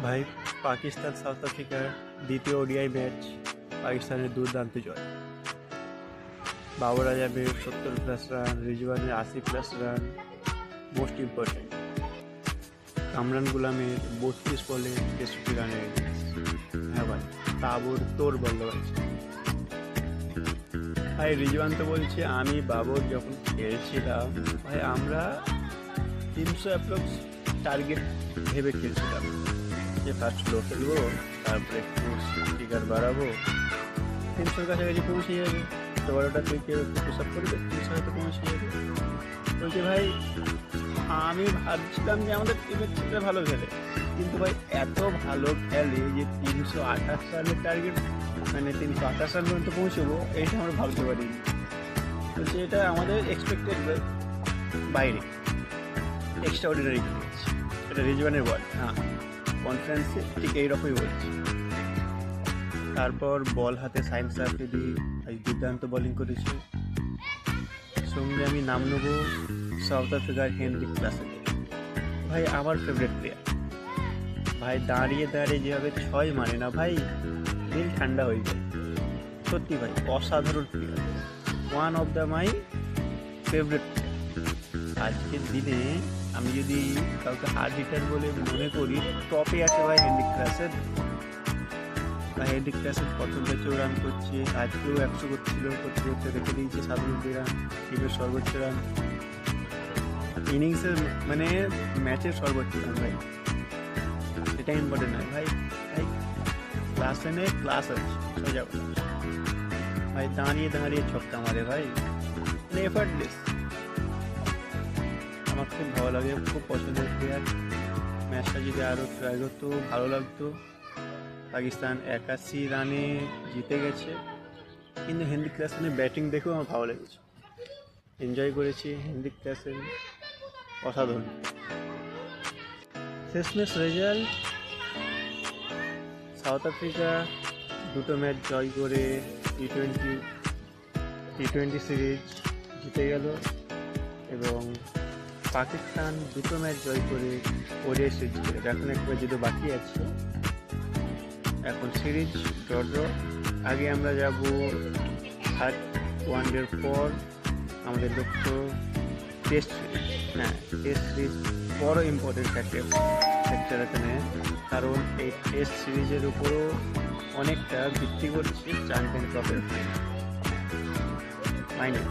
ভাই, পাকিস্তান সাউথ আফ্রিকার দ্বিতীয় ওডিআই ম্যাচ পাকিস্তানের দুর্দান্ত জয়। বাবর আজমের 70+ রান, রিজওয়ানের 80+ রান, মোস্ট ইম্পর্টেন্ট কামরান গুলামের 32 বলে 63 রানের। হ্যাঁ ভাই, বাবর তোর বললো ভাই। রিজওয়ান তো বলছে আমি বাবর যখন খেলছিলাম ভাই আমরা 300 অ্যাপ্রক্স টার্গেট ভেবে খেলছিলাম, যে ফার্স্ট স্লো খেলবো, তারপরে একটু স্পিকার বাড়াবো, 300-র কাছাকাছি পৌঁছে যাবে। তো বারোটা তুই কেউ একটু পুশ আপ করবে, 300 হয়তো পৌঁছে যাবে। বলছে ভাই আমি ভাবছিলাম যে আমাদের টিমের ছেলেরা ভালো খেলে, কিন্তু ভাই এত ভালো খেলে যে 328 রানের টার্গেট, মানে 328 রান পর্যন্ত পৌঁছবো এইটা আমরা ভাবতে পারিনি। বলছে এটা আমাদের এক্সপেক্টেড বাইরে, এক্সট্রা অর্ডিনারি খেলেছে। এটা রিজওয়ানের বল, হ্যাঁ কনফারেন্সে ঠিক এইরকমই বলছে। তারপর বল হাতে সাইন্স আফ্রিদি আজ দুর্দান্ত বোলিং করেছে। সঙ্গে আমি নাম নেবো সাউথ আফ্রিকার হেনরিক ক্লাসেন। ভাই আমার ফেভারিট প্লেয়ার ভাই, দাঁড়িয়ে দাঁড়িয়ে যেভাবে 6 মারে না ভাই, দিল ঠান্ডা হয়ে যায়। সত্যি ভাই অসাধারণ player, one of the my favourite player. আজকের দিনে আমি যদি কাউকে হার্ড হিটার বলে মনে করি, টপে আছে ভাই হেনরিক ক্লাসেন। বা হেনরিক ক্লাসেন প্রথম ম্যাচেও রান করছে, আজকেও 100 করছিল, করতে করতে রেখে দিয়েছে 97 রান, টিমের সর্বোচ্চ রান, ইনিংসের মানে ম্যাচের সর্বোচ্চ রান ভাই। এটা ইম্পর্টেন্ট নয় ভাই, ভাই ক্লাসেনে ক্লাস আছে সোজা ভাই, দাঁড়িয়ে দাঁড়িয়ে ছক্কা মারে ভাই, এফার্টলেস। আমার খুব ভালো লাগে, খুব পছন্দের প্লেয়ার। ম্যাচটা যদি আরও ট্রাই করতো ভালো লাগতো। পাকিস্তান 81 রানে জিতে গেছে, কিন্তু হেনরিক ক্লাসেনের ব্যাটিং দেখেও আমার ভালো লেগেছে, এনজয় করেছি। হেনরিক ক্লাসেন অসাধারণ। শেষমেশ রেজাল্ট, সাউথ আফ্রিকা 2টো ম্যাচ জয় করে টি-20 সিরিজ জিতে গেল, এবং পাকিস্তান 2টো ম্যাচ জয় করে ওডিআই সিরিজ জিতে গেল। এখন একটা যদি বাকি আছে, এখন সিরিজ ড্র। আগে আমরা যাব থার্ড ওয়ানডের পর, আমাদের লক্ষ্য টেস্ট সিরিজ। হ্যাঁ, টেস্ট সিরিজ বড় ইম্পর্টেন্ট ফ্যাক্টর এখানে, কারণ এই টেস্ট সিরিজের উপরও অনেকটা ভিত্তি করছে চ্যাম্পিয়ন ট্রফির ফাইনাল।